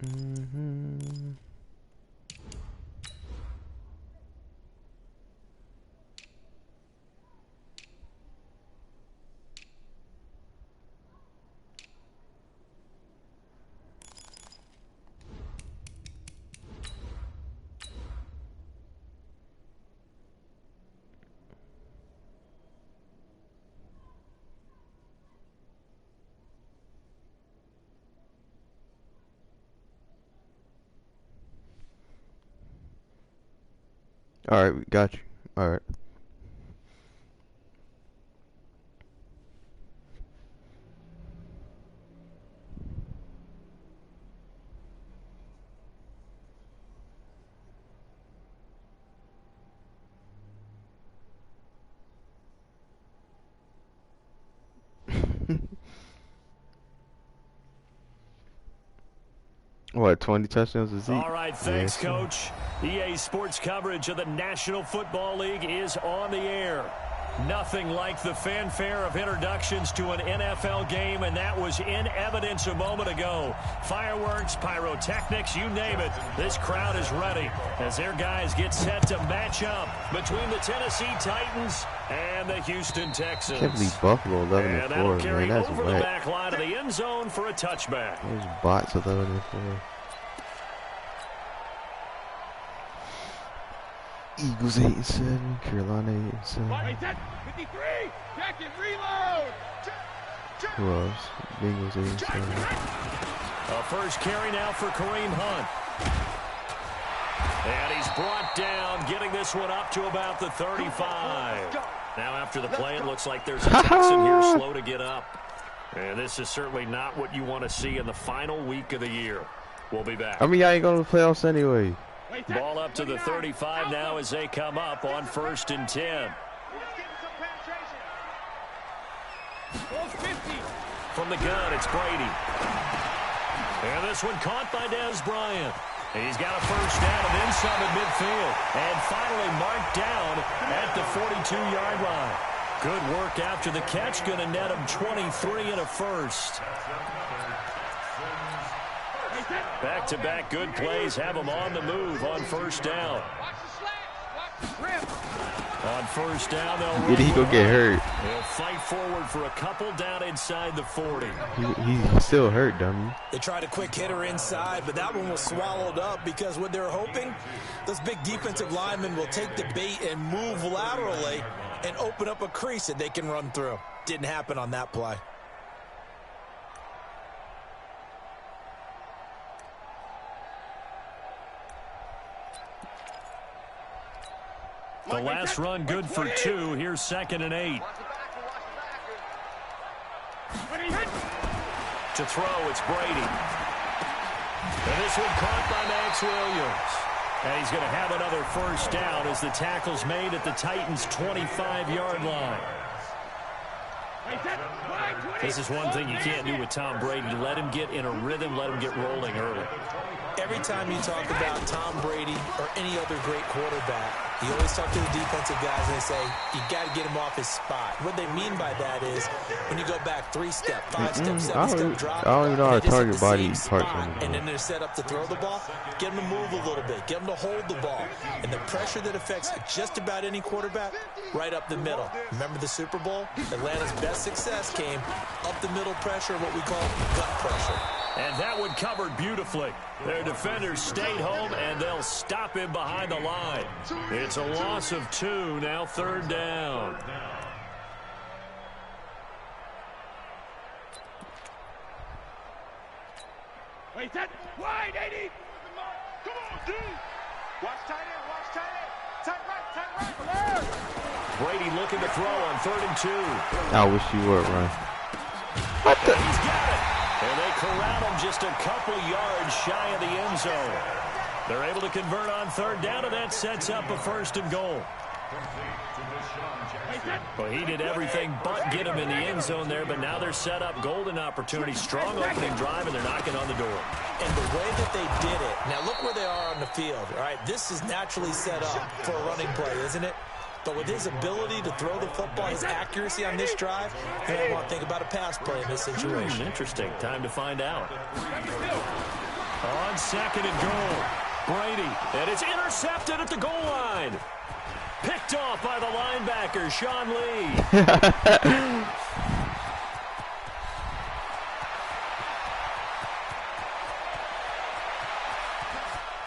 Mm-hmm. All right, we got you. All right. What, 20 touchdowns a Zeke? All right, thanks, Coach. EA Sports coverage of the National Football League is on the air. Nothing like the fanfare of introductions to an NFL game, and that was in evidence a moment ago. Fireworks, pyrotechnics, you name it. This crowd is ready as their guys get set to match up between the Tennessee Titans and the Houston Texans. I can't believe Buffalo 11-4, and that'll carry man. That's over wet. the back line of the end zone for a touchback. Those bots 11-4. Eagles 8-7, Carolina 8-7. 53, check it, reload. Who else? Bengals 8-7. A first carry now for Kareem Hunt. And he's brought down, getting this one up to about the 35. Now after the play, it looks like there's a Texan here slow to get up. And this is certainly not what you want to see in the final week of the year. We'll be back. I mean, y'all ain't going to the playoffs anyway. Ball up to the 35 now as they come up on 1st and 10. From the gun, it's Brady. And this one caught by Dez Bryant. He's got a first down and then some at midfield. And finally marked down at the 42-yard line. Good work after the catch. Going to net him 23 and a first. Back-to-back good plays have him on the move on first down. On first down, they'll run. Did he go get hurt? They'll fight forward for a couple down inside the 40. He's still hurt, dummy. They tried a quick hitter inside, but that one was swallowed up because what they're hoping, those big defensive linemen will take the bait and move laterally and open up a crease that they can run through. Didn't happen on that play. The last run good for 2. Here's 2nd and 8. To throw, it's Brady. And this one caught by Max Williams. And he's going to have another first down as the tackle's made at the Titans' 25-yard line. This is one thing you can't do with Tom Brady. Let him get in a rhythm, let him get rolling early. Every time you talk about Tom Brady or any other great quarterback, you always talk to the defensive guys and they say, you got to get him off his spot. What they mean by that is when you go back 3-step, 5-step, 7-step drop, I don't even know how to target body parts. And then they're set up to throw the ball, get them to move a little bit, get them to hold the ball. And the pressure that affects just about any quarterback, right up the middle. Remember the Super Bowl? Atlanta's best success came up the middle pressure, what we call gut pressure. And that one covered beautifully. Their defenders stayed home, and they'll stop him behind the line. It's a loss of 2, now 3rd down. Wait, that wide, 80. Come on, dude. Watch tight end, watch tight end. Tight right. Brady looking to throw on 3rd and 2. I wish you would, Ryan. What the? He's got it. And they corral him just a couple yards shy of the end zone. They're able to convert on 3rd down, and that sets up a 1st and goal. Well, he did everything but get him in the end zone there, but now they're set up golden opportunity. Strong opening drive, and they're knocking on the door. And the way that they did it, now look where they are on the field. All right, this is naturally set up for a running play, isn't it? But with his ability to throw the football, his accuracy on this drive, you might want to think about a pass play in this situation. Interesting. Time to find out. On second and goal, Brady, and it's intercepted at the goal line. Picked off by the linebacker, Sean Lee.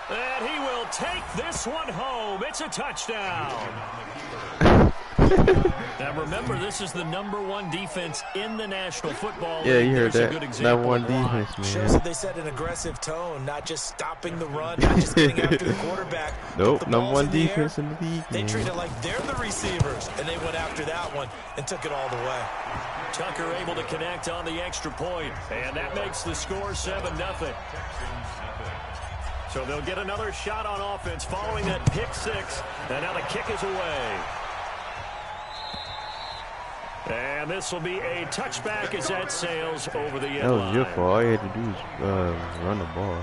And he will take this one home. It's a touchdown. Now remember, this is the #1 defense in the National Football League. Yeah, you heard There's that. a good example #1 of why. defense, man. Shows that they set an aggressive tone, not just stopping the run, not just getting after the quarterback. Nope, The ball's #1 in the defense air. in the league, They man. treat it like they're the receivers, and they went after that one and took it all the way. Tucker able to connect on the extra point, and that makes the score 7-0. So they'll get another shot on offense following that pick six, and now the kick is away. And this will be a touchback as that sails over the end That was line. your fault. All you had to do was run the ball.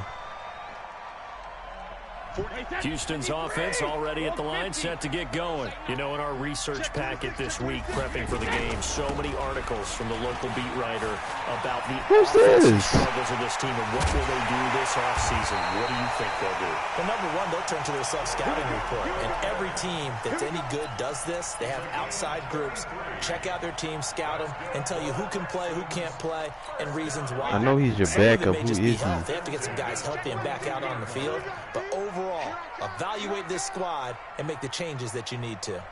Houston's offense already at the line, set to get going. You know, in our research packet this week, prepping for the game, so many articles from the local beat writer about the offensive struggles of this team and what will they do this offseason. What do you think they'll do? Well, number one, they'll turn to their self-scouting report. And every team that's any good does this. They have outside groups, check out their team, scout them, and tell you who can play, who can't play, and reasons why. I know he's your Some of it backup. may Who just be is he? health. They have to get some guys healthy and back out on the field. But overall, evaluate this squad and make the changes that you need to.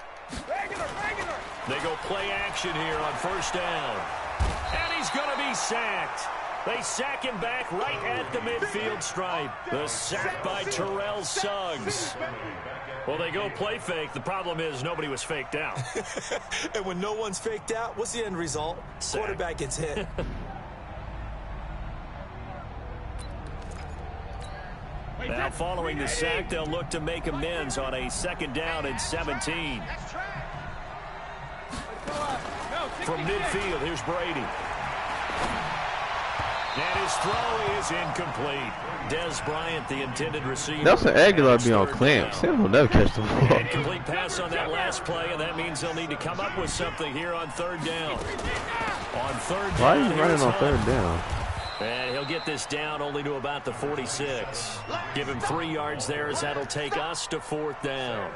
They go play action here on first down. And he's going to be sacked. They sack him back right at the midfield stripe. The sack by Terrell Suggs. Well, they go play fake. The problem is nobody was faked out. And when no one's faked out, what's the end result? Sack. Quarterback gets hit. Now, following the sack, they'll look to make amends on a 2nd down and 17. From midfield, here's Brady. And his throw is incomplete. Des Bryant, the intended receiver. Nelson Aguilar be on clamps. He'll never catch the ball. Incomplete pass on that last play, and that means they'll need to come up with something here on 3rd down. On 3rd down, Why are you running on Hunt. 3rd down? And he'll get this down only to about the 46. Give him 3 yards there as that'll take us to 4th down.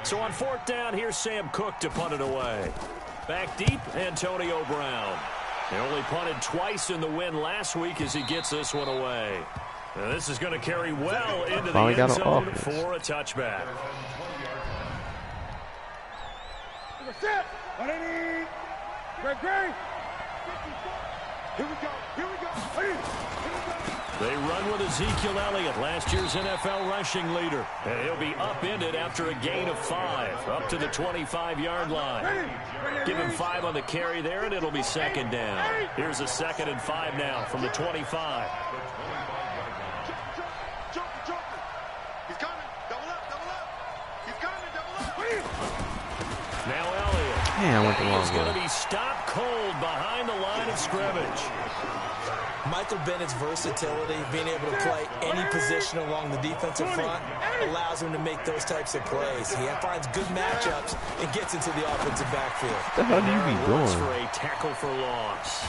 So on 4th down, here's Sam Cook to punt it away. Back deep, Antonio Brown. He only punted twice in the win last week as he gets this one away. Now this is going to carry well into the Finally end got an zone offense. for a touchback. Greg. Here we go. They run with Ezekiel Elliott, last year's NFL rushing leader. And he'll be upended after a gain of 5, up to the 25-yard line. Give him 5 on the carry there, and it'll be 2nd down. Here's a 2nd and 5 now from the 25. He's coming. Double up. He's coming. Double up. Now Elliott. Man, I went the He's wrong going to way. be stopped cold behind the line of scrimmage. Michael Bennett's versatility, being able to play any position along the defensive front, allows him to make those types of plays. He finds good matchups and gets into the offensive backfield. What the hell do you be Looks doing? for a tackle for loss.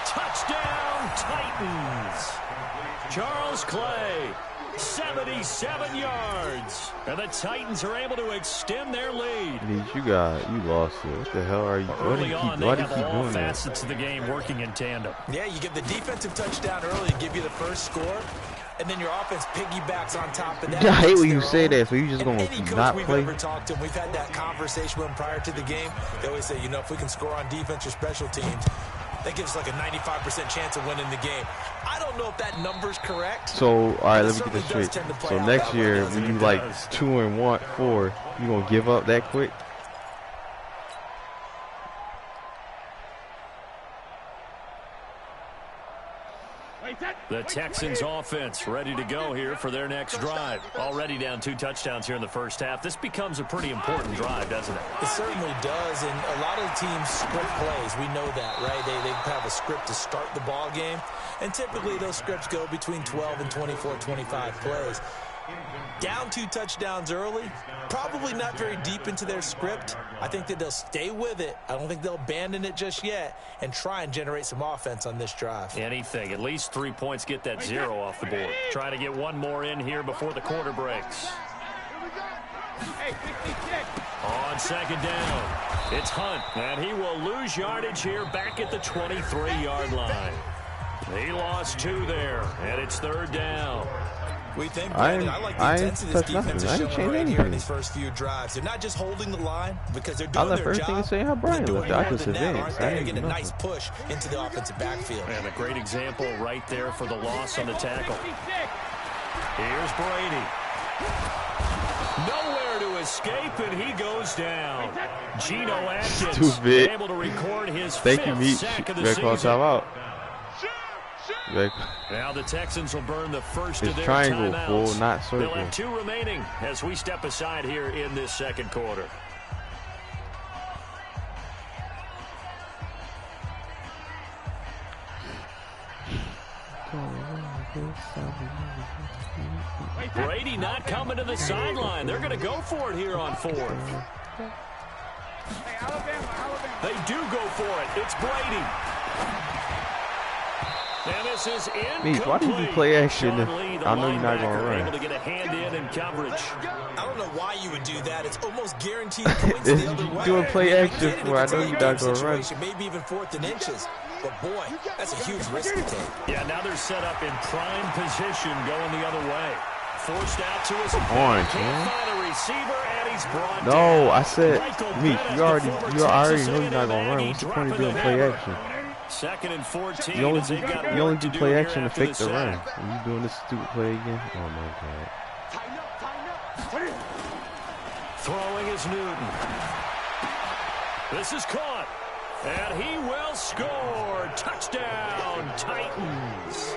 Touchdown, Titans. Charles Clay, 77 yards. And the Titans are able to extend their lead. You lost it. What the hell are you? Early on, they Why do you have keep all doing that? facets of the game working in tandem. Yeah, you get the defensive touchdown early to give you the first score, and then your offense piggybacks on top of that. I hate when It's you their say own. that, so you just And gonna any coach not we've play? ever talked to, we've had that conversation with them prior to the game. They always say, if we can score on defense or special teams, that gives us like a 95% chance of winning the game. I don't know if that number's correct. So, all right, It let me get certainly this does straight. tend to play So out next that way, year, doesn't when it? you like does. 2-4, you gonna give up that quick? The Texans offense ready to go here for their next drive. Already down 2 touchdowns here in the first half. This becomes a pretty important drive, doesn't it? It certainly does, and a lot of teams script plays. We know that, right? They have a script to start the ball game, and typically those scripts go between 12 and 24, 25 plays. Down 2 touchdowns early, probably not very deep into their script. I think that they'll stay with it. I don't think they'll abandon it just yet and try and generate some offense on this drive. Anything. At least 3 points, get that 0 off the board. Trying to get one more in here before the quarter breaks. On second down, it's Hunt, and he will lose yardage here back at the 23-yard line. He lost 2 there, and it's third down. We think, Brandon, I like the intensity this defense is showing right here in these first few drives. They're not just holding the line because they're doing their job. They're doing more than that, aren't they? They're getting a nice push into the offensive backfield. And a great example right there for the loss on the tackle. Here's Brady. Nowhere to escape, and he goes down. Geno Atkins able to record his fifth sack of the season. Now the Texans will burn the first of their timeouts. Full, not circle. They'll have 2 remaining as we step aside here in this second quarter. Brady not coming to the sideline. They're going to go for it here on 4th. They do go for it. It's Brady. And this is incomplete. Why did you play action? I know you're not going to run. Able to get a hand in coverage. I don't know why you would do that. It's almost guaranteed points the other way. Doing play action for I know you're not going to run. Maybe even 4th and inches. But boy, that's a huge risk to take. Yeah, now they're set up in prime position going the other way. Forced out to his orange, can't find a receiver, and he's brought no, down. I said, Meek, you already know you're not going to run. What's the point of doing play action? 2nd and 14. You only do play action to fake the run. Are you doing this stupid play again? Oh my God. Throwing is Newton. This is caught. And he will score. Touchdown, Titans.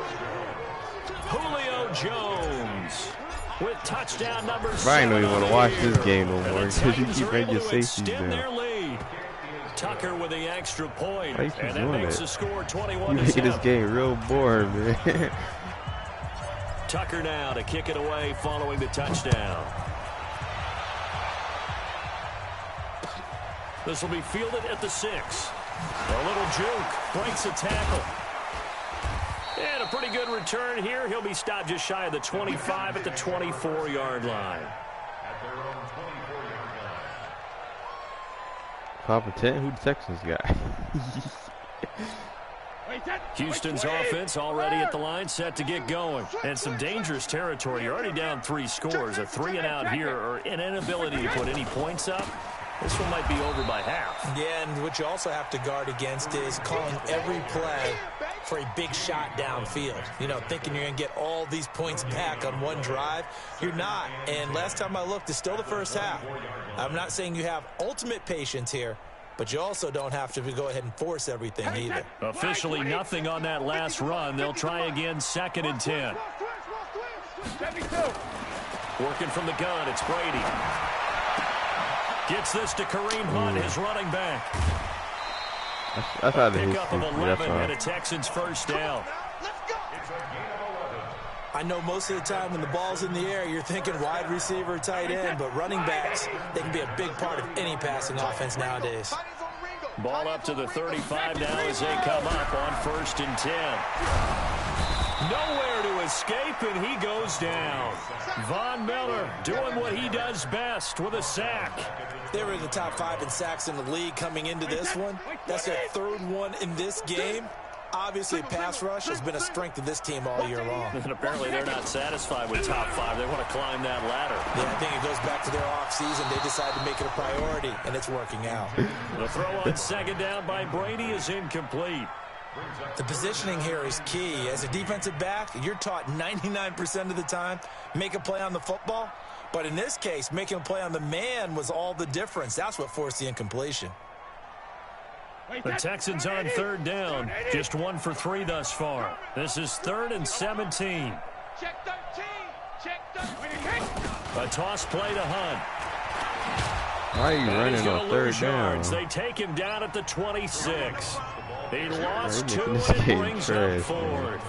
Julio Jones with touchdown number 7. Brian don't even want to watch this game no more because you keep making your safeties their down. lead. Tucker with the extra point, and that makes the score 21-7. You making this game real boring, man. Tucker now to kick it away following the touchdown. This will be fielded at the 6. A little juke breaks a tackle. And a pretty good return here. He'll be stopped just shy of the 25 at the 24-yard line. Competent? Who the Texans got? Houston's offense already at the line, set to get going. And some dangerous territory. You're already down 3 scores. A 3-and-out here, or an inability to put any points up. This one might be over by half. Yeah, and what you also have to guard against is calling every play for a big shot downfield. You know, thinking you're going to get all these points back on one drive. You're not. And last time I looked, it's still the first half. I'm not saying you have ultimate patience here, but you also don't have to go ahead and force everything either. Officially nothing on that last run. They'll try again, 2nd and 10. Working from the gun, it's Brady. Gets this to Kareem Hunt, his running back. That's how they pick up of 11 and a Texans first down. I know most of the time when the ball's in the air, you're thinking wide receiver, tight end, but running backs, they can be a big part of any passing offense nowadays. Ball up to the 35 now as they come up on 1st and 10. Nowhere to escape, and he goes down. Von Miller doing what he does best with a sack. They were in the top 5 in sacks in the league coming into this one. That's their 3rd one in this game. Obviously, pass rush has been a strength of this team all year long. And apparently they're not satisfied with top 5. They want to climb that ladder. Yeah, I think it goes back to their offseason. They decided to make it a priority, and it's working out. The throw on 2nd down by Brady is incomplete. The positioning here is key. As a defensive back, you're taught 99% of the time, make a play on the football. But in this case, making a play on the man was all the difference. That's what forced the incompletion. The Texans on 3rd down. Just 1 for 3 thus far. This is 3rd and 17. Check 13. Check 13. A toss play to Hunt. Why are you running on 3rd down? They take him down at the 26. He lost 2 and brings up 4th.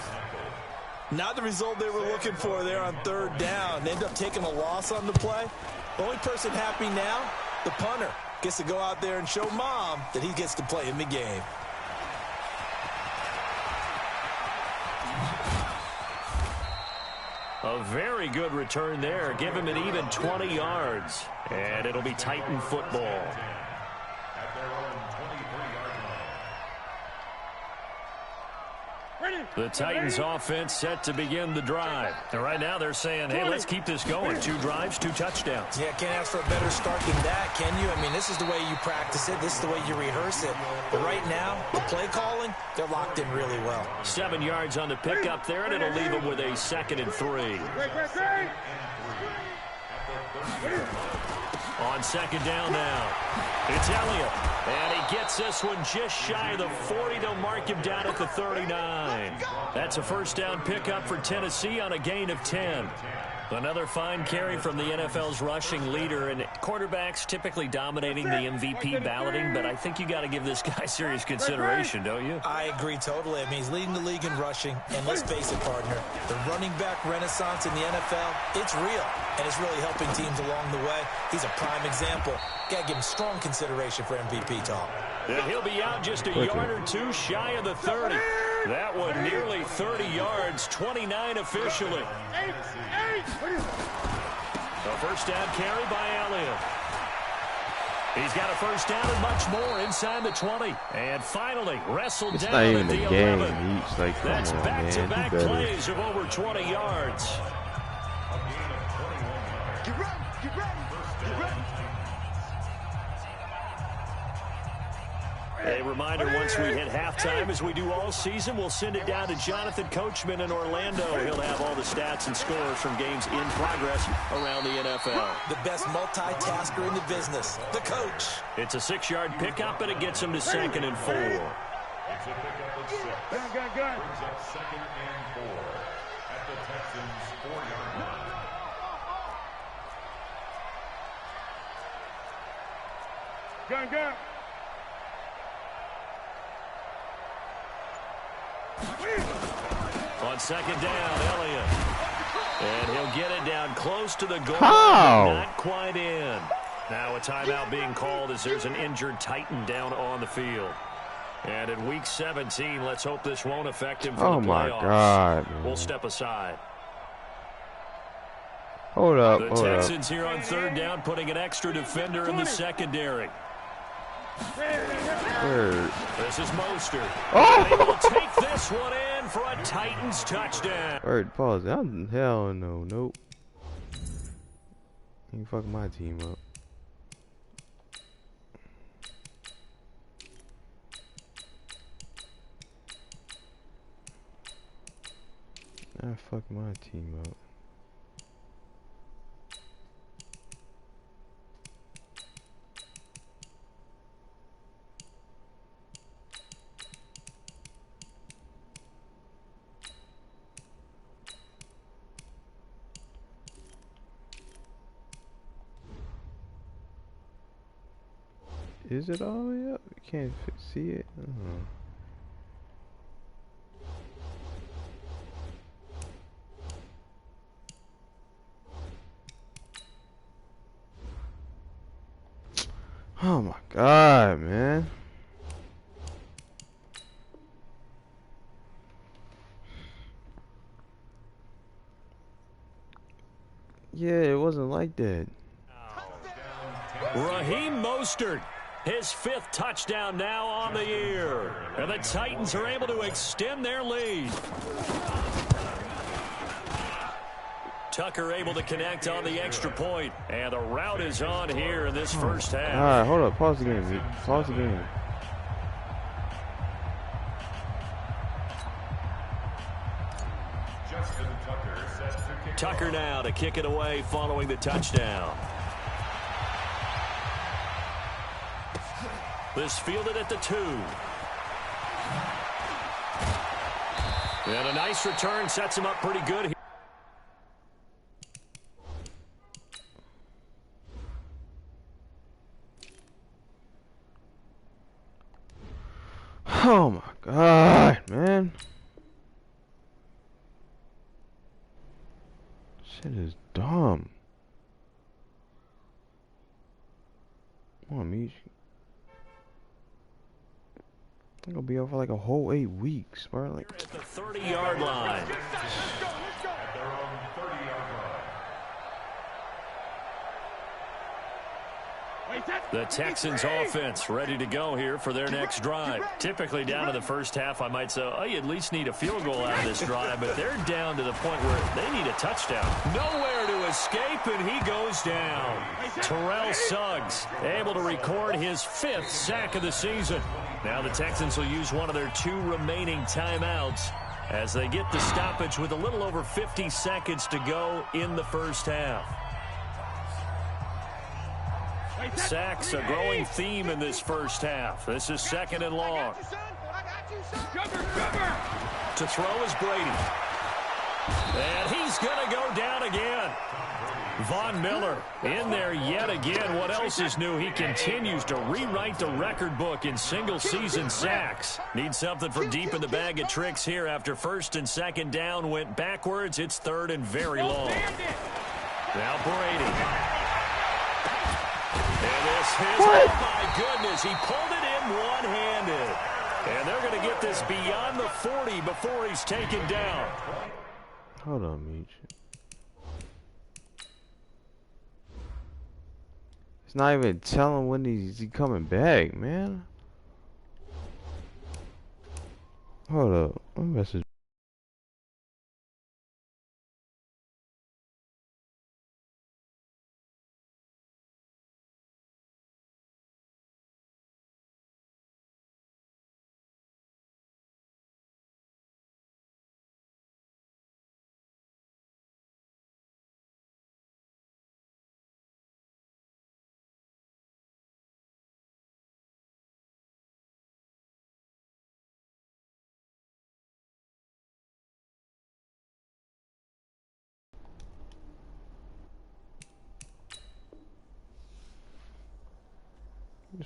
Not the result they were looking for there on third down. They ended up taking a loss on the play. The only person happy now, the punter, gets to go out there and show Mom that he gets to play in the game. A very good return there. Give him an even 20 yards. And it'll be Titan football. The Titans offense set to begin the drive. And right now they're saying, hey, let's keep this going. 2 drives, 2 touchdowns. Yeah, can't ask for a better start than that, can you? I mean, this is the way you practice it. This is the way you rehearse it. But right now, the play calling, they're locked in really well. 7 yards on the pickup there, and it'll leave them with a 2nd and 3. On 2nd down now, it's Elliott. And he gets this one just shy of the 40. They'll mark him down at the 39. That's a first down pickup for Tennessee on a gain of 10. Another fine carry from the NFL's rushing leader, and quarterbacks typically dominating the MVP balloting, but I think you got to give this guy serious consideration, don't you? I agree totally. I mean, he's leading the league in rushing, and let's face it, partner, the running back renaissance in the NFL, it's real, and it's really helping teams along the way. He's a prime example. Got to give him strong consideration for MVP talk. And he'll be out just a yard or 2 shy of the 30. That one nearly 30 yards, 29 officially. A first down carry by Elliott. He's got a first down and much more inside the 20. And finally wrestled down at the 11. That's back-to-back plays of over 20 yards. Get ready, get ready, get ready. A reminder, once we hit halftime, as we do all season, we'll send it down to Jonathan Coachman in Orlando. He'll have all the stats and scores from games in progress around the NFL. The best multitasker in the business, the coach. It's a 6-yard pickup, and it gets him to 2nd and 4. It's a pickup of 6. Gun. Brings up 2nd and 4 at the Texans' 4-yard line. Gun. On 2nd down, Elliott. And he'll get it down close to the goal. Not quite in. Now a timeout being called as there's an injured Titan down on the field. And in Week 17, let's hope this won't affect him for the playoffs. Oh, my God, man. We'll step aside. Hold up. The Texans here on 3rd down, putting an extra defender in the secondary. This is Mostert. They will take this one in for a Titans touchdown. Pause. Hell no. Nope. You fucking my team up. I fuck my team up. Is it all the way up? You can't see it. Oh my God, man. Yeah, it wasn't like that. Raheem Mostert, his 5th touchdown now on the year. And the Titans are able to extend their lead. Tucker able to connect on the extra point. And the route is on here in this first half. All right, hold up. Pause the game. Pause the game. Tucker now to kick it away following the touchdown. This fielded at the 2. And a nice return sets him up pretty good here. Oh my God, man. That is dumb. Come on, Meech. I'm gonna be over like a whole 8 weeks, bro. Like at the 30-yard line. Let's go. At their own 30-yard line. The Texans offense ready to go here for their next drive. Typically down to the first half, I might say, oh, you at least need a field goal out of this drive, but they're down to the point where they need a touchdown. Nowhere to escape, and he goes down. Terrell Suggs able to record his 5th sack of the season. Now the Texans will use one of their 2 remaining timeouts as they get the stoppage with a little over 50 seconds to go in the first half. Sacks, a growing theme in this first half. This is 2nd and long. To throw is Brady. And he's going to go down again. Von Miller in there yet again. What else is new? He continues to rewrite the record book in single-season sacks. Needs something from deep in the bag of tricks here after 1st and 2nd down went backwards. It's 3rd and very long. Now Brady. And this is, oh my goodness, he pulled it in one-handed. And they're going to get this beyond the 40 before he's taken down. hold on, Meech. It's not even telling when he's coming back, man. Hold up. What message?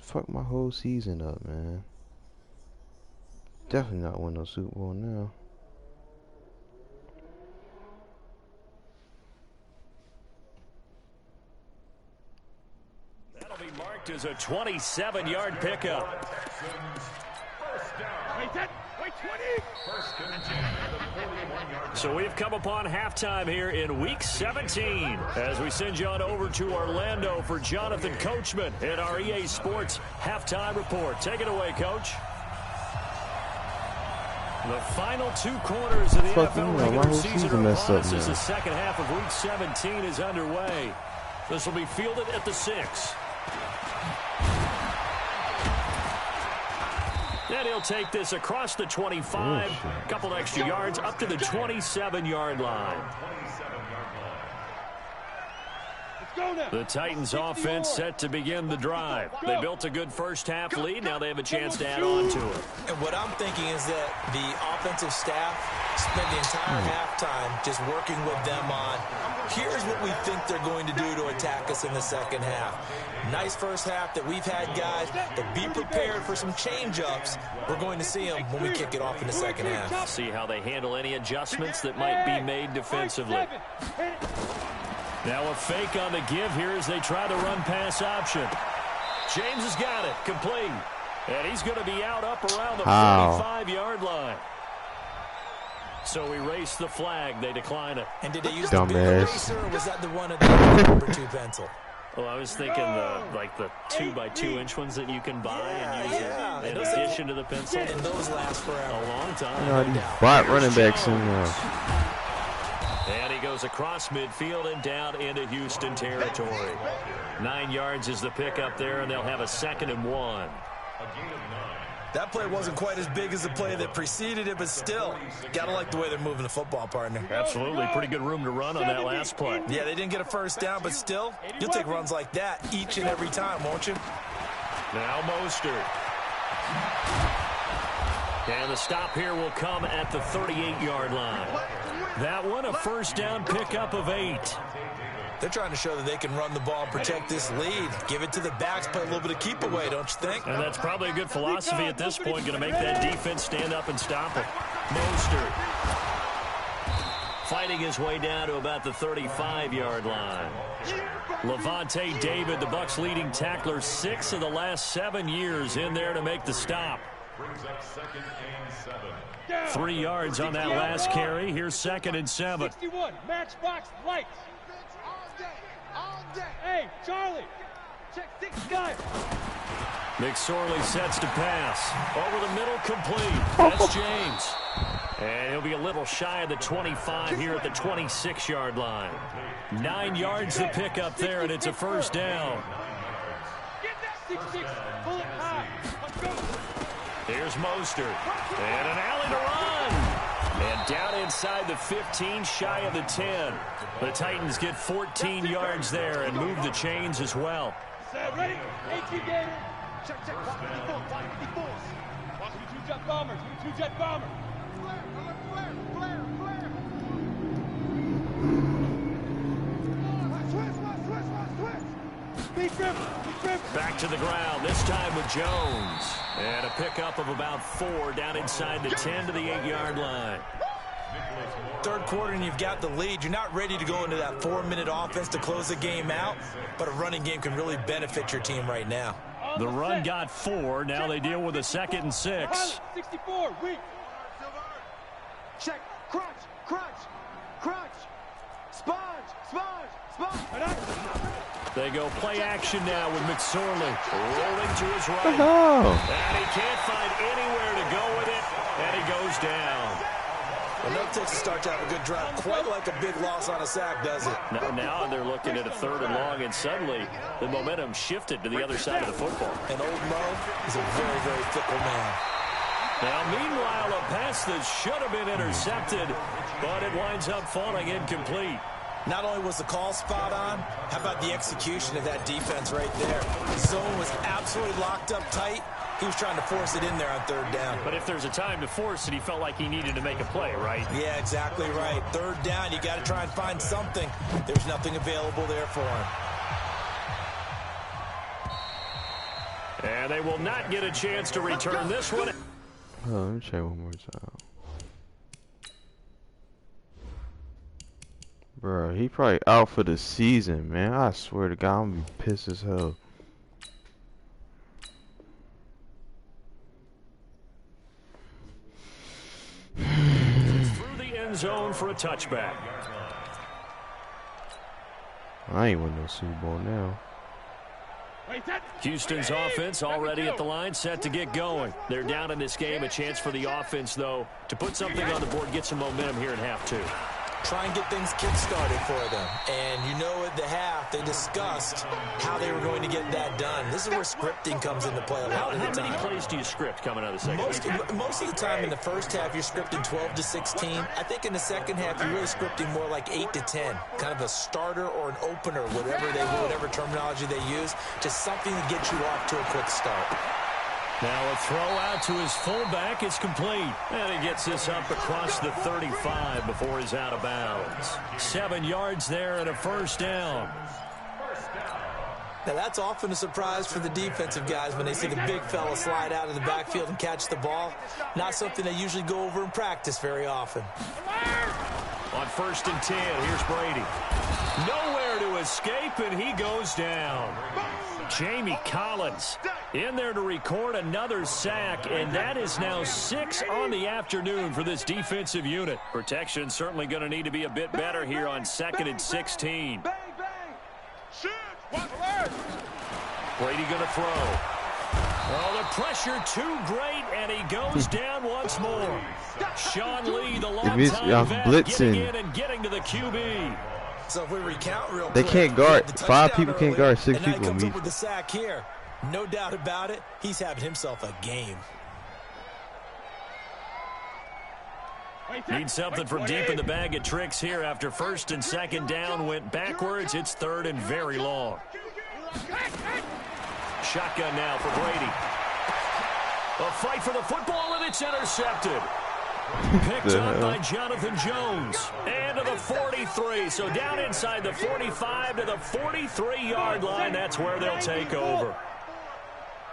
Fuck my whole season up, man. Definitely not win no Super Bowl now. That'll be marked as a 27-yard pickup. Wait, 20. So we've come upon halftime here in Week 17 as we send you on over to Orlando for Jonathan Coachman in our EA Sports Halftime Report. Take it away, Coach. The final 2 quarters of the NFL regular season are upon us as the second half of Week 17 is underway. This will be fielded at the 6. And he'll take this across the 25, a couple extra yards, up to the 27-yard line. The Titans offense set to begin the drive. They built a good first half lead. Now they have a chance to add on to it. And what I'm thinking is that the offensive staff spent the entire halftime just working with them on, here's what we think they're going to do to attack us in the second half. Nice first half that we've had, guys, but be prepared for some change-ups. We're going to see them when we kick it off in the second half. See how they handle any adjustments that might be made defensively. Now a fake on the give here as they try the run-pass option. James has got it, complete. And he's going to be out up around the 45-yard line. So we race the flag. They decline it. And did they use the big eraser, or was that the one at the number 2 pencil? Well, I was thinking the 2x2-inch ones that you can buy and use in addition to the pencil. And those last forever. A long time. You know, these bot running backs in And he goes across midfield and down into Houston territory. 9 yards is the pickup there, and they'll have a 2nd and 1. That play wasn't quite as big as the play that preceded it, but still, gotta like the way they're moving the football, partner. Absolutely. Pretty good room to run on that last play. Yeah, they didn't get a first down, but still, you'll take runs like that each and every time, won't you? Now Mostert. And the stop here will come at the 38-yard line. That one, a first down pickup of 8. They're trying to show that they can run the ball, protect this lead, give it to the backs, play a little bit of keep away, don't you think? And that's probably a good philosophy at this point, going to make that defense stand up and stop it. Mostert fighting his way down to about the 35-yard line. Levante David, the Bucs' leading tackler, 6 of the last 7 years in there to make the stop. 3 yards on that last carry. Here's 2nd and 7. 61, matchbox lights. All day. Hey, Charlie, check 6 guys. McSorley sets to pass. Over the middle, complete. That's James. And he'll be a little shy of the 25 here at the 26-yard line. 9 yards to pick up there, and it's a first down. Get that 6-6. Pull it high. Let's go. Here's Mostert. And an alley to run. And down inside the 15, shy of the 10. The Titans get 14 yards there and move the chains as well. Set, ready? 18 Gator. Check, 554. Watch me 2 jet bombers. 2 jet bombers. Flare. Switch. Back to the ground, this time with Jones. And a pickup of about 4 down inside the 10 to the 8-yard line. Third quarter and you've got the lead. You're not ready to go into that 4-minute offense to close the game out, but a running game can really benefit your team right now. The run got 4. Now they deal with a 2nd and 6. 64, weak. Check, crunch. Sponge. They go play action now with McSorley rolling to his right. And he can't find anywhere to go with it, and he goes down. Well, no takes a start to have a good drive, quite like a big loss on a sack, does it? Now they're looking at a 3rd and long, and suddenly the momentum shifted to the other side of the football. And old Mo is a very, very fickle man. Now, meanwhile, a pass that should have been intercepted, but it winds up falling incomplete. Not only was the call spot on, how about the execution of that defense right there? The zone was absolutely locked up tight. He was trying to force it in there on 3rd down. But if there's a time to force it, he felt like he needed to make a play, right? Yeah, exactly right. 3rd down, you got to try and find something. There's nothing available there for him. And they will not get a chance to return this one. Oh, let me check one more time. Bro, he probably out for the season, man. I swear to God, I'm gonna be pissed as hell. Through the end zone for a touchback. I ain't win no Super Bowl now. Houston's offense already at the line, set to get going. They're down in this game. A chance for the offense, though, to put something on the board, get some momentum here in half 2. Try and get things kick-started for them. And you know at the half, they discussed how they were going to get that done. This is where scripting comes into play a lot of the time. How many plays do you script coming out of the second? Most of the time in the first half, you're scripting 12 to 16. I think in the second half, you're really scripting more like 8 to 10. Kind of a starter or an opener, whatever terminology they use. Just something to get you off to a quick start. Now a throw out to his fullback is complete. And he gets this up across the 35 before he's out of bounds. 7 yards there and a first down. Now that's often a surprise for the defensive guys when they see the big fella slide out of the backfield and catch the ball. Not something they usually go over in practice very often. On 1st and 10, here's Brady. Nowhere to escape, and he goes down. Jamie Collins in there to record another sack, and that is now 6 on the afternoon for this defensive unit. Protection certainly going to need to be a bit better here on 2nd and 16. Brady going to throw. Oh, the pressure too great, and he goes down once more. Sean Lee, the longtime vet, getting in and getting to the QB. So if we recount real they quick, can't guard. 5 people can't guard 6 and now people. He comes up with the sack here. No doubt about it. He's having himself a game. Need something from deep in the bag of tricks here after 1st and 2nd down went backwards. It's 3rd and very long. Shotgun now for Brady. A fight for the football, and it's intercepted. Picked up by Jonathan Jones. And to the 43. So down inside the 45 to the 43-yard line. That's where they'll take over.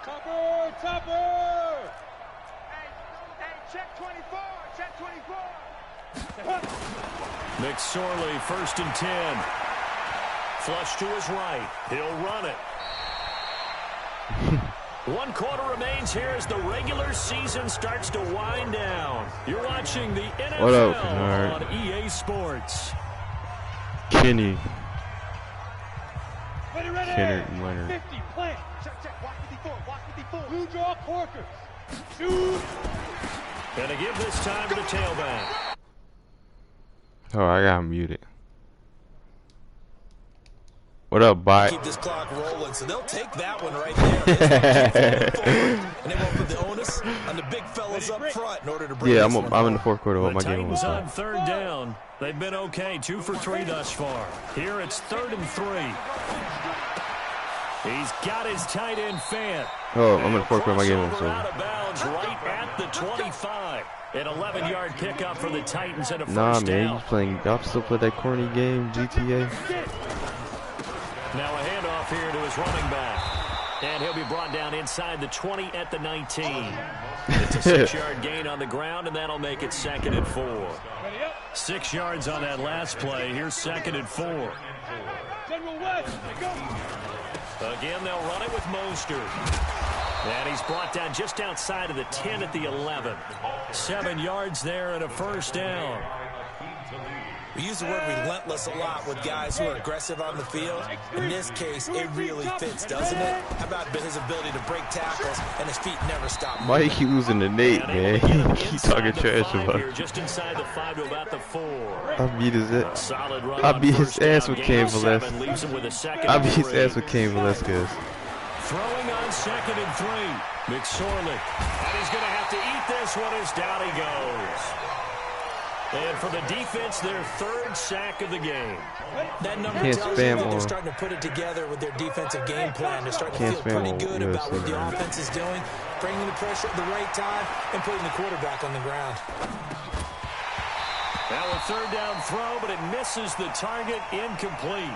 Topper! Hey, check 24, check 24. McSorley, 1st and 10. Flush to his right. He'll run it. 1 quarter remains here as the regular season starts to wind down. You're watching the NFL on EA Sports. Kenny. Leonard. Leonard. 50, plant. Check. Watch 54. Blue draw Corker. Shoot. Gonna give this time to the tailback. Oh, I got him muted. What up, bot? Keep this clock rolling, so they'll take that one right there. And they won't put the onus on the big fellas up front in order to bring I'm in the 4th quarter. The My game Titans was on 3rd down. They've been okay, 2 for 3 thus far. Here it's 3rd and 3. He's got his tight end Fant. Oh, I'm in the 4th quarter. My game was over. Out of bounds right at the 25. An 11-yard pickup for the Titans and a first Nah, man, down. you playing? Y'all still play that corny game, GTA? Now a handoff here to his running back. And he'll be brought down inside the 20 at the 19. It's a 6-yard gain on the ground, and that'll make it 2nd and 4. 6 yards on that last play. Here's 2nd and 4. General West, go. Again, they'll run it with Mostert. And he's brought down just outside of the 10 at the 11. 7 yards there and a first down. We use the word relentless a lot with guys who are aggressive on the field. In this case, it really fits, doesn't it? How about his ability to break tackles and his feet never stop moving? Why you keep losing to Nate, man? He keep talking trash about here, just inside the 5 to about the 4. I beat his ass. Solid run I on beat his first ass down. with Gain Cain of 7, Velasquez. leaves him with a 2nd I and beat his 3. ass with Cain Velasquez. Throwing on 2nd and 3. McSorley. And he's going to have to eat this one as down he goes. And for the defense, their 3rd sack of the game. That number Can't tells you spam that they're more. starting to put it together with their defensive game plan. They're starting to Can't feel spam pretty more good about what the USA, man. offense is doing, bringing the pressure at the right time, and putting the quarterback on the ground. Now a 3rd down throw, but it misses the target, incomplete.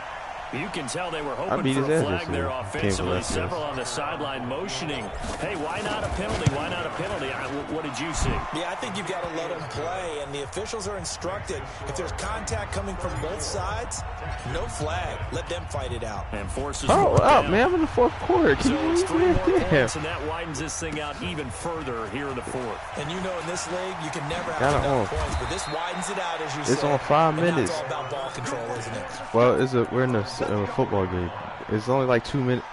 You can tell they were hoping for a flag there offensively. Several on the sideline motioning. Hey, why not a penalty? Why not a penalty? What did you see? Yeah, I think you've got to let them play, and the officials are instructed. If there's contact coming from both sides, no flag. Let them fight it out. And forces Oh, up, man. I'm in the 4th quarter. Can so you it's 3 more believe points, and that widens this thing out even further here in the 4th. And you know in this league, you can never have Got it enough on. points, but this widens it out, as you said. It's on 5 And now minutes. it's all about ball control, isn't it? Well, we're in a football game. It's only like 2 minutes.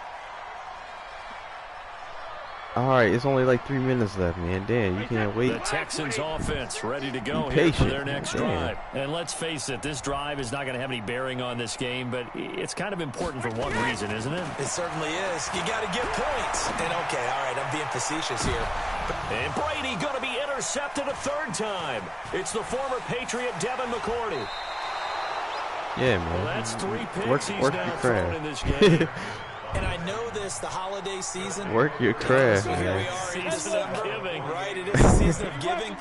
Alright, it's only like 3 minutes left, man. Damn, you can't wait. The Texans offense ready to go here patient. for their next drive. And let's face it, this drive is not going to have any bearing on this game, but it's kind of important for one reason, isn't it? It certainly is. You got to get points. And okay, all right, I'm being facetious here. And Brady going to be intercepted a 3rd time. It's the former Patriot Devin McCourty. Yeah, man. Well, that's 3 picks Work he's your now thrown craft. in this game. And I know this, the holiday season. Work your craft, So here we man. are in Season of December, giving. right? It is a season of giving.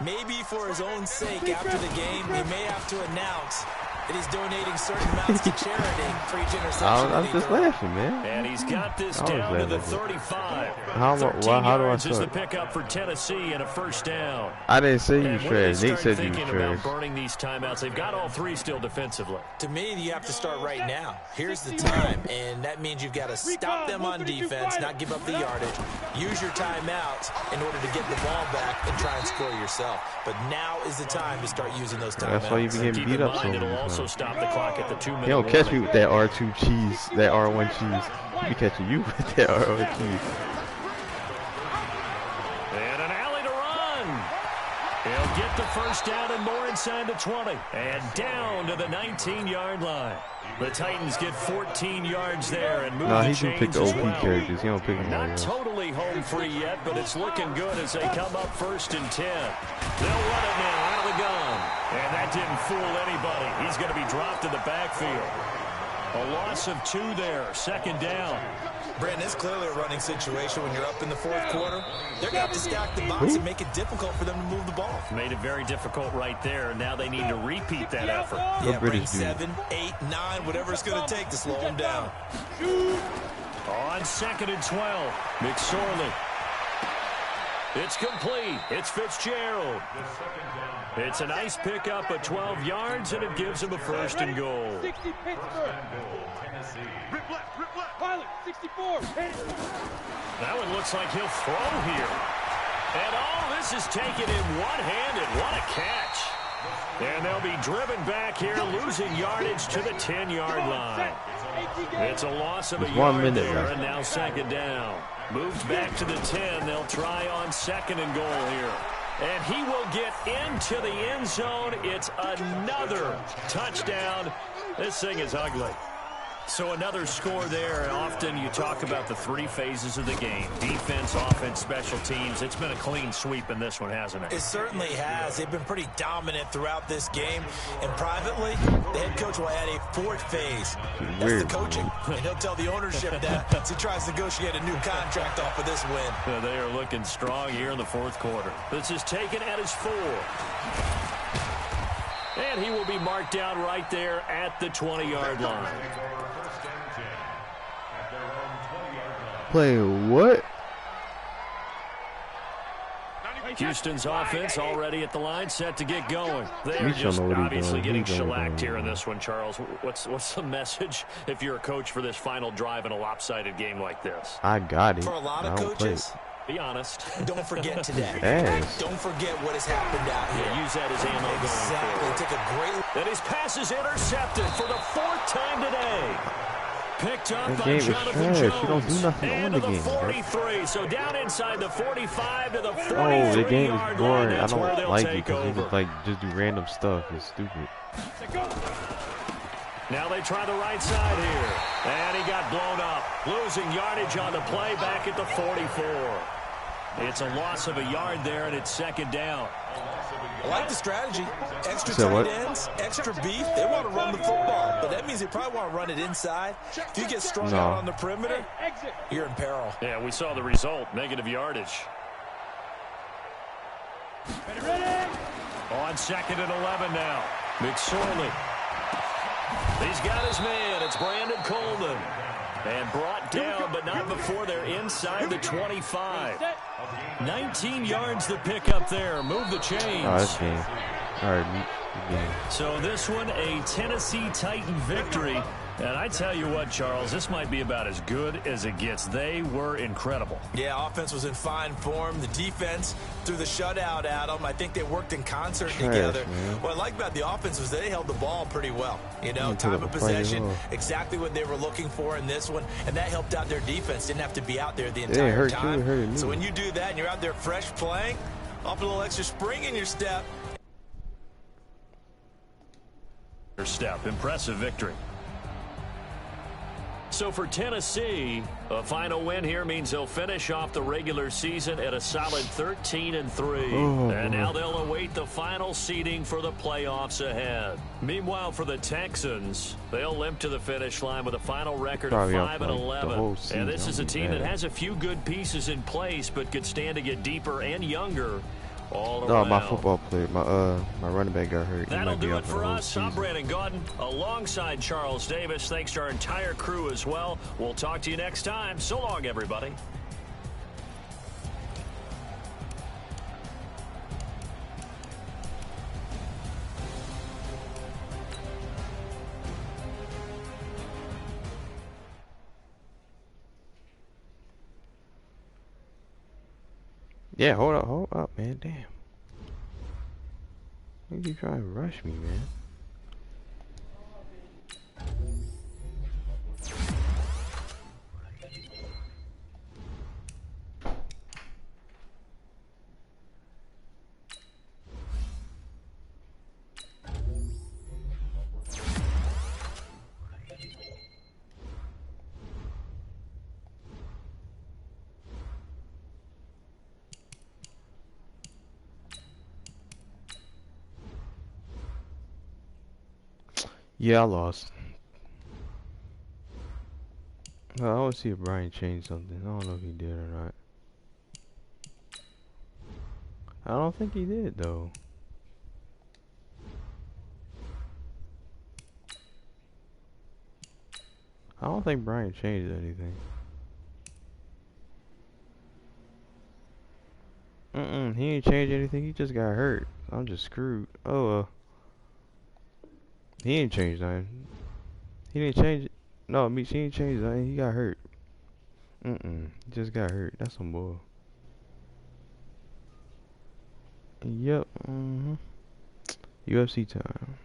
Maybe for his own sake, after the game, he may have to announce that he's donating certain amounts to charity for each interception. I'm just laughing, man. And he's got this I was down to the laughing. 35. How 13 do I yards is the start? pickup for Tennessee and a first down. I didn't say you And when they trash. Nate start said you thinking trash. about burning these timeouts, they've got all 3 still defensively. To me, you have to start right now. Here's the time, and that means you've got to stop them on defense, not give up the yardage, use your timeouts in order to get the ball back and try and score yourself. But now is the time to start using those timeouts. That's why you be getting Keep beat in up so mind, it'll much. also stop the clock at the 2-minute He don't catch me warning. with that R2 cheese, that R1 cheese. He be catching you with that R1 cheese. And an alley to run. He'll get the first down and more inside the 20. And down to the 19-yard line. The Titans get 14 yards there and move Nah, the he do pick chains the as OP well. characters. He don't pick them all Not else. totally home free yet, but it's looking good as they come up 1st and 10. They'll run it now out of the gun. And that didn't fool anybody. He's going to be dropped in the backfield. A loss of 2 there. 2nd down. Brandon, it's clearly a running situation when you're up in the 4th quarter. They're going to have to stack the box and make it difficult for them to move the ball. Made it very difficult right there. Now they need to repeat that effort. Yeah, bring British dude. 7, 8, 9, whatever it's going to take to slow them down. On 2nd and 12, McSorley. It's complete. It's Fitzgerald. It's a nice pickup of 12 yards, and it gives him a first and goal. 60 Pittsburgh. Rip left. Pilot, 64. That one looks like he'll throw here. And this is taken in one-handed. What a catch. And they'll be driven back here, losing yardage to the 10-yard line. It's a loss of a yard there, and now second down. Moved back to the 10. They'll try on second and goal here. And he will get into the end zone. It's another touchdown. This thing is ugly. So another score there. Often you talk about the three phases of the game. Defense, offense, special teams. It's been a clean sweep in this one, hasn't it? It certainly has. They've been pretty dominant throughout this game. And privately, the head coach will add a fourth phase. That's the coaching. And he'll tell the ownership that as he tries to negotiate a new contract off of this win. They are looking strong here in the fourth quarter. This is taken at his 4. And he will be marked down right there at the 20-yard line. Playing what? Houston's offense already at the line, set to get going. They are just obviously getting shellacked here in this one, Charles. What's the message if you're a coach for this final drive in a lopsided game like this? I got it. For a lot of coaches, be honest. Don't forget today. Yes. Don't forget what has happened out here. Yeah, use that as ammo going forward. Take a great... And his pass is intercepted for the 4th time today. Picked up by Jonathan Jones. You don't do nothing on the game, 43. So down inside the 45 to the 43. Oh, the game is boring. That's I don't like it because over. you like just do random stuff. It's stupid. Now they try the right side here. And he got blown up. Losing yardage on the play back at the 44. It's a loss of a yard there, and it's second down. I like the strategy. Extra tight ends, extra beef. They want to run the football, but that means they probably want to run it inside. If you get strung out on the perimeter, you're in peril. Yeah, we saw the result. Negative yardage. On second and 11 now. McSorley. He's got his man. It's Brandon Coleman. And brought down, but not before they're inside the 25. 19 yards to pick up there. Move the chains. Oh, this game. All right, game. So this one, a Tennessee Titan victory. And I tell you what, Charles, this might be about as good as it gets. They were incredible. Yeah, offense was in fine form. The defense threw the shutout at them. I think they worked in concert together. Man. What I like about the offense was they held the ball pretty well. You know, time of possession, exactly what they were looking for in this one. And that helped out their defense. Didn't have to be out there the entire time. So when you do that and you're out there fresh playing, off a little extra spring in your step. Impressive victory. So for Tennessee, a final win here means they'll finish off the regular season at a solid 13-3. And now they'll await the final seeding for the playoffs ahead. Meanwhile, for the Texans, they'll limp to the finish line with a final record of 5-11. And this is a team that has a few good pieces in place, but could stand to get deeper and younger all around. No, my football player, my running back got hurt. That'll do it for us. I'm Brandon Gaudin alongside Charles Davis. Thanks to our entire crew as well. We'll talk to you next time. So long, everybody. Yeah, hold up, man. Damn. Why you trying to rush me, man? Yeah, I lost. I want to see if Brian changed something. I don't know if he did or not. I don't think he did, though. I don't think Brian changed anything. He ain't changed anything. He just got hurt. I'm just screwed. Oh, he ain't changed nothing. He didn't change it. No, me, she ain't changed nothing. He got hurt. He just got hurt. That's some bull. Yep. UFC time.